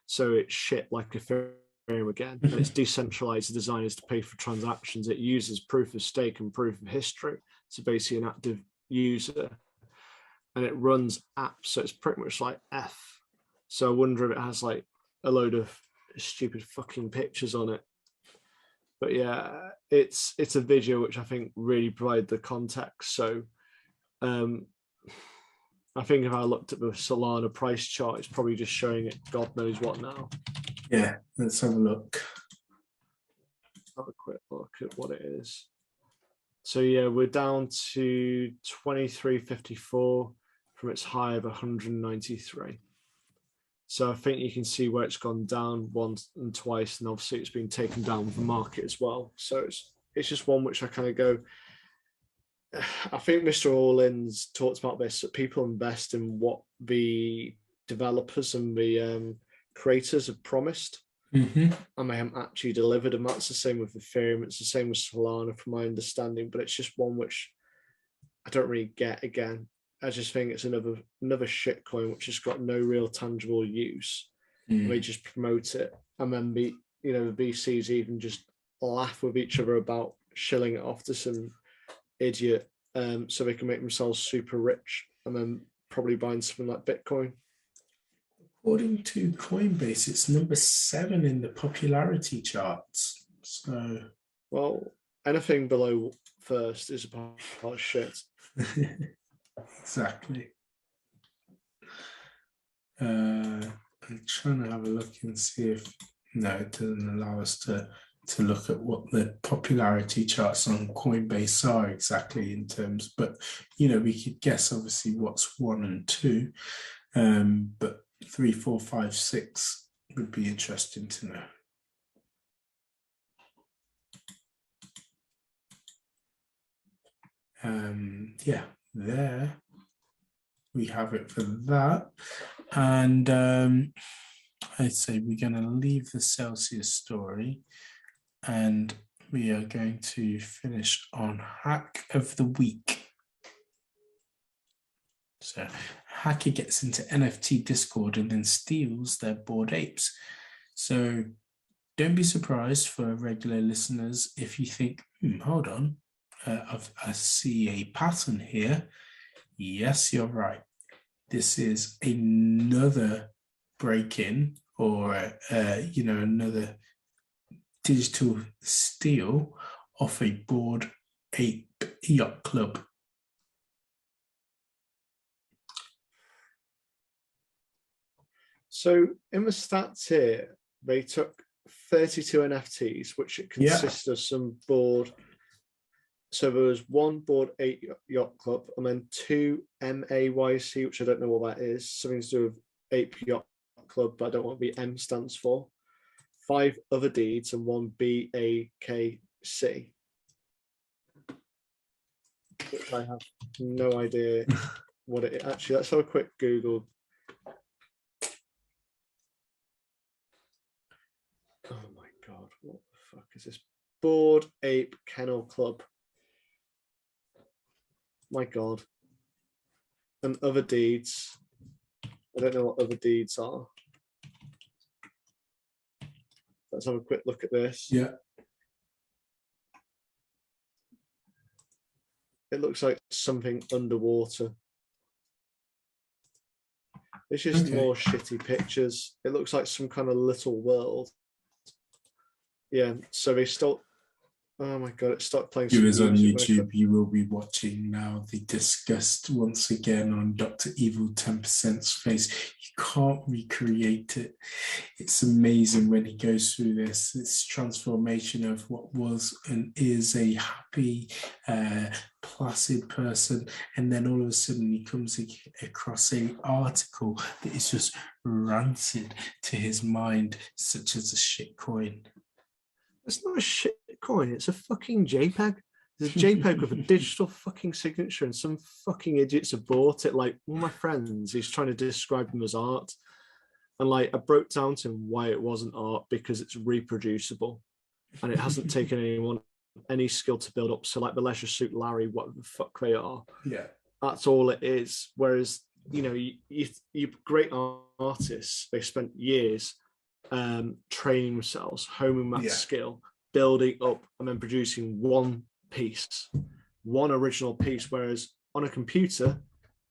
So it's shit like Ethereum again. And it's decentralized. The design is to pay for transactions. It uses proof of stake and proof of history. So basically an active user. And it runs apps. So it's pretty much like F. So I wonder if it has like a load of stupid fucking pictures on it. But yeah, it's a video which I think really provided the context. So I think if I looked at the Solana price chart, it's probably just showing it God knows what now. Yeah, let's have a look. Have a quick look at what it is. So yeah, we're down to 23.54 from its high of 193. So I think you can see where it's gone down once and twice, and obviously it's been taken down with the market as well. So it's just one which I kind of go. I think Mr. All-In's talked about this, that people invest in what the developers and the creators have promised, and they haven't actually delivered. And that's the same with Ethereum. It's the same with Solana, from my understanding. But it's just one which I don't really get. Again, I just think it's another shit coin which has got no real tangible use. They just promote it, and then the VCs even just laugh with each other about shilling it off to some idiot, so they can make themselves super rich, and then probably buying something like Bitcoin. According to Coinbase, it's number 7 in the popularity charts. So, well, anything below first is a pile of shit. Exactly. I'm trying to have a look and see if it doesn't allow us to look at what the popularity charts on Coinbase are exactly in terms, but we could guess obviously what's 1 and 2, but 3, 4, 5, 6 would be interesting to know. There we have it for that. And I'd say we're going to leave the Celsius story, and we are going to finish on Hack of the Week. So Hacker gets into NFT Discord and then steals their Bored Apes. So don't be surprised for regular listeners if you think, hold on, I see a pattern here. Yes, you're right. This is another break-in or, another digital steal off a Bored Ape Yacht Club. So in the stats here, they took 32 NFTs, which consist of some board. So there was one Bored Ape Yacht Club, and then 2 MAYC, which I don't know what that is, something to do with Ape Yacht Club, but I don't know what the M stands for. 5 other deeds and 1 BAKC, which I have no idea what it is. Actually, let's have a quick Google. Oh my God, what the fuck is this? Bored Ape Kennel Club. My God. And other deeds. I don't know what other deeds are. Let's have a quick look at this. Yeah. It looks like something underwater. It's just more shitty pictures. It looks like some kind of little world. Yeah, so they still... Oh my God, it stopped playing. Viewers on YouTube, you will be watching now the disgust once again on Dr. Evil 10%'s face. You can't recreate it. It's amazing when he goes through this transformation of what was and is a happy, placid person, and then all of a sudden he comes across an article that is just rancid to his mind, such as a shit coin. It's not a shit coin, it's a fucking JPEG. There's a JPEG with a digital fucking signature, and some fucking idiots have bought it. Like, one of my friends, he's trying to describe them as art. And like, I broke down to him why it wasn't art, because it's reproducible. And it hasn't taken anyone any skill to build up. So like the Leisure Suit Larry, what the fuck they are. Yeah. That's all it is. Whereas, you great artists, they spent years training themselves, honing that skill, building up, and then producing one original piece. Whereas on a computer,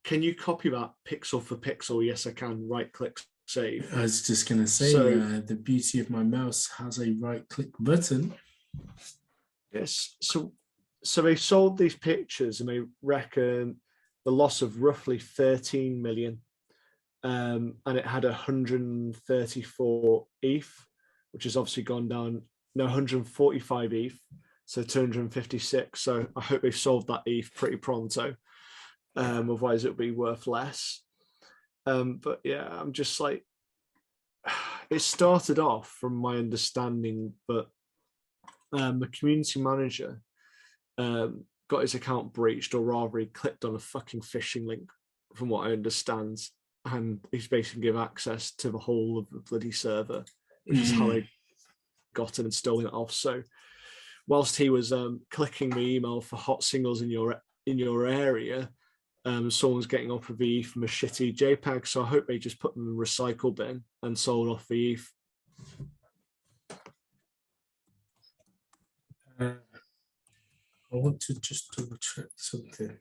can you copy that pixel for pixel? Yes, I can. Right click, save. I was just going to say, the beauty of my mouse has a right click button. Yes. So they sold these pictures, and they reckon the loss of roughly 13 million. And it had 134 ETH, which has obviously gone down. No, 145 ETH. So 256. So I hope they've solved that ETH pretty pronto. Otherwise it'll be worth less. But yeah, I'm just like, it started off from my understanding, but the community manager got his account breached, or rather he clicked on a fucking phishing link, from what I understand, and he's basically give access to the whole of the bloody server, which is how they got it and stolen it off. So whilst he was clicking the email for hot singles in your area, someone's getting off of the ETH from a shitty JPEG. So I hope they just put them in the recycle bin and sold off the ETH. I want to just double check something.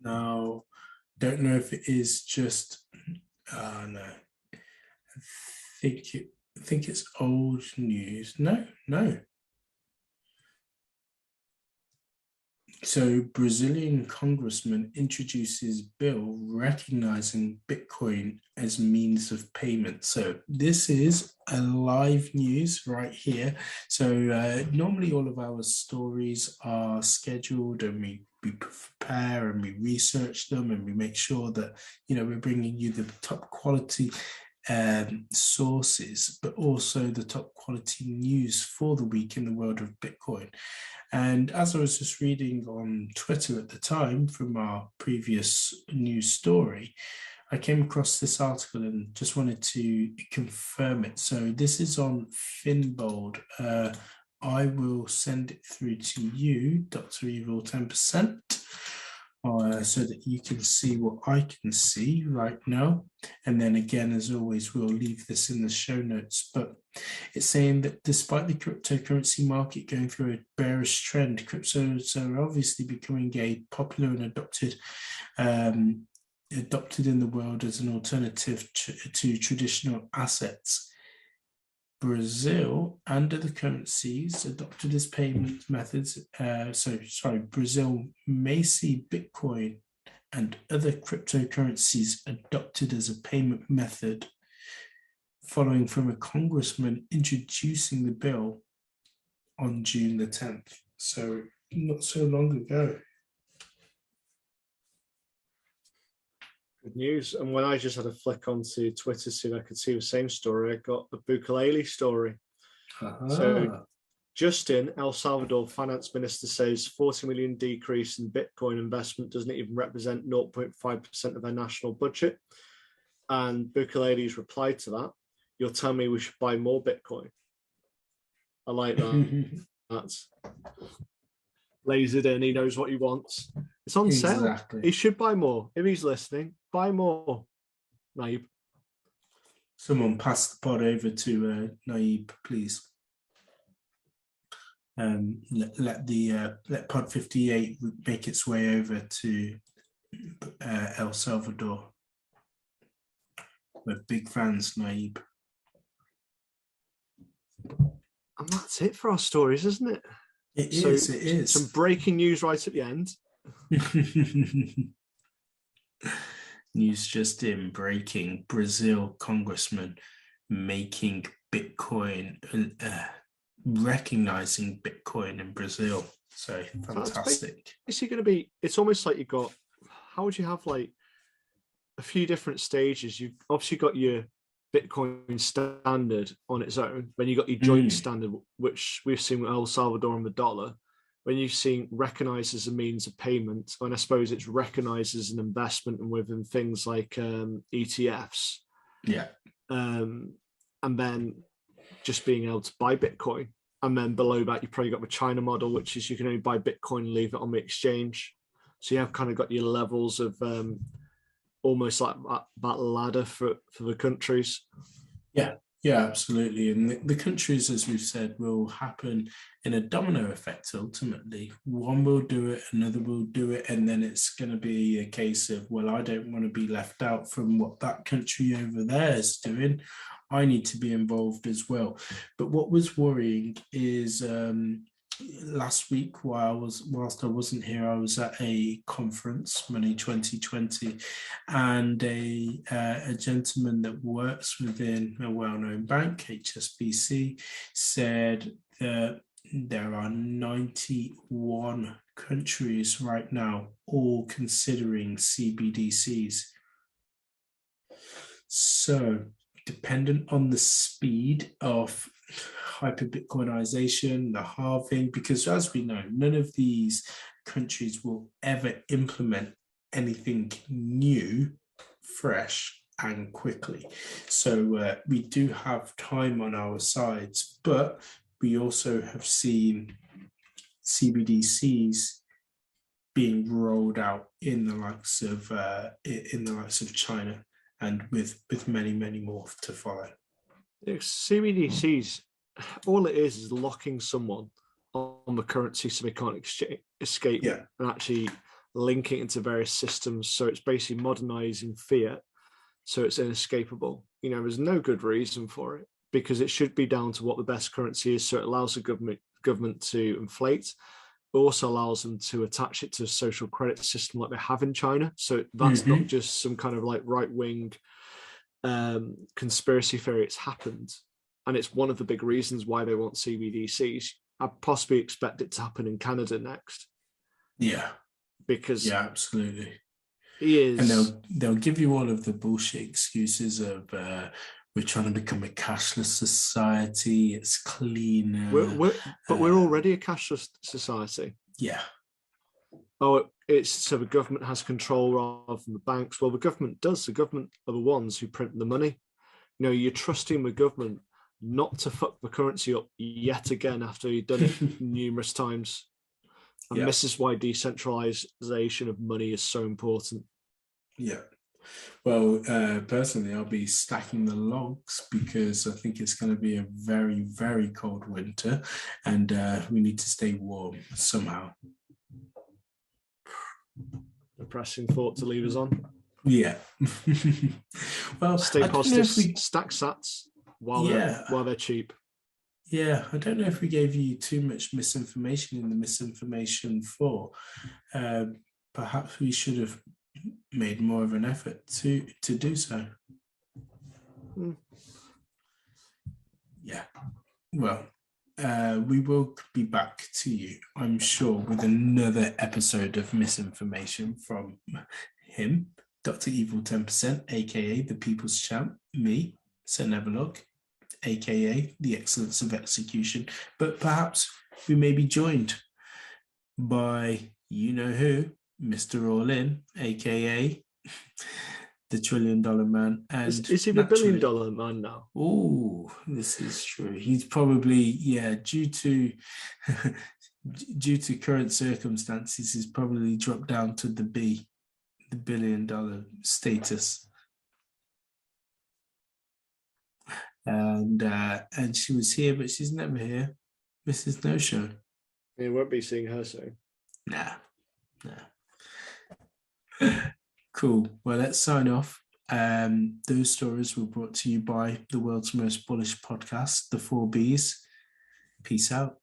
Now, don't know if it is just no. I think it's old news. No. So Brazilian congressman introduces bill recognizing Bitcoin as means of payment. So this is a live news right here. So normally all of our stories are scheduled, and we prepare and we research them, and we make sure that, you know, we're bringing you the top quality sources, but also the top quality news for the week in the world of Bitcoin. And as I was just reading on Twitter at the time from our previous news story, I came across this article and just wanted to confirm it. So this is on Finbold. I will send it through to you, Dr. Evil 10%, so that you can see what I can see right now. And then again, as always, we'll leave this in the show notes. But it's saying that despite the cryptocurrency market going through a bearish trend, cryptos are obviously becoming a popular and adopted in the world as an alternative to traditional assets. Brazil and other currencies adopted as payment methods. Brazil may see Bitcoin and other cryptocurrencies adopted as a payment method, following from a congressman introducing the bill on June the 10th. So not so long ago. Good news. And when I just had a flick onto Twitter to see if I could see the same story, I got the Bukelele story. So Justin, El Salvador finance minister, says 40 million decrease in Bitcoin investment doesn't even represent 0.5% of their national budget. And Bukelele's replied to that, "You're telling me we should buy more Bitcoin." I like that. That's lasered in. He knows what he wants. It's on sale. He should buy more. If he's listening, buy more. Naib. Someone pass the pod over to Naib, please. Let pod 58 make its way over to El Salvador. We're big fans, Naib. And that's it for our stories, isn't it? It is. Some breaking news right at the end. News just in, breaking: Brazil congressman making Bitcoin, recognizing Bitcoin in Brazil. So fantastic. Is it going to be? It's almost like you got. How would you have like a few different stages? You've obviously got your Bitcoin standard on its own. Then you got your joint standard, which we've seen with El Salvador and the dollar. When you've seen recognized as a means of payment, and I suppose it's recognized as an investment, and within things like ETFs. Yeah. And then just being able to buy Bitcoin. And then below that, you've probably got the China model, which is you can only buy Bitcoin and leave it on the exchange. So you have kind of got your levels of almost like that ladder for the countries. Yeah, absolutely. And the countries, as we've said, will happen in a domino effect ultimately. One will do it, another will do it, and then it's going to be a case of, well, I don't want to be left out from what that country over there is doing. I need to be involved as well. But what was worrying is last week, whilst I wasn't here, I was at a conference, Money 2020, and a gentleman that works within a well-known bank, HSBC, said that there are 91 countries right now all considering CBDCs. So, dependent on the speed of hyper-Bitcoinization, the halving, because as we know, none of these countries will ever implement anything new, fresh, and quickly. So we do have time on our sides, but we also have seen CBDCs being rolled out in the likes of China, and with many, many more to follow. CBDCs, all it is locking someone on the currency so they can't escape and actually linking it into various systems. So it's basically modernizing fiat so it's inescapable. There's no good reason for it, because it should be down to what the best currency is. So it allows the government to inflate, also allows them to attach it to a social credit system like they have in China. So that's not just some kind of like right-wing conspiracy theory. It's happened, and it's one of the big reasons why they want CBDCs. I possibly expect it to happen in Canada next. Because absolutely. He is, and they'll give you all of the bullshit excuses of we're trying to become a cashless society. It's cleaner. But we're already a cashless society. Yeah. Oh, it's so the government has control rather than the banks. Well, the government does. The government are the ones who print the money. You're trusting the government not to fuck the currency up yet again after you've done it numerous times. And this is why decentralization of money is so important. Yeah. Well, personally, I'll be stacking the logs because I think it's going to be a very, very cold winter, and we need to stay warm somehow. Depressing thought to leave us on. Yeah. Well, stay positive. Stack sats while they're cheap. Yeah, I don't know if we gave you too much misinformation in the misinformation for. Perhaps we should have made more of an effort to do so. Yeah. Well, we will be back to you, I'm sure, with another episode of misinformation from him, Dr. Evil 10%, aka the People's Champ, me, Sir Neverlock, aka the Excellence of Execution. But perhaps we may be joined by you know who, Mr. All In, aka the $1 trillion man. And is he the $1 billion man now? Oh, this is true. He's probably, due to current circumstances, he's probably dropped down to the $1 billion status. And she was here, but she's never here. Mrs. No Show. You won't be seeing her soon. Nah. Cool. Well, let's sign off. Those stories were brought to you by the world's most bullish podcast, The 4Bs. Peace out.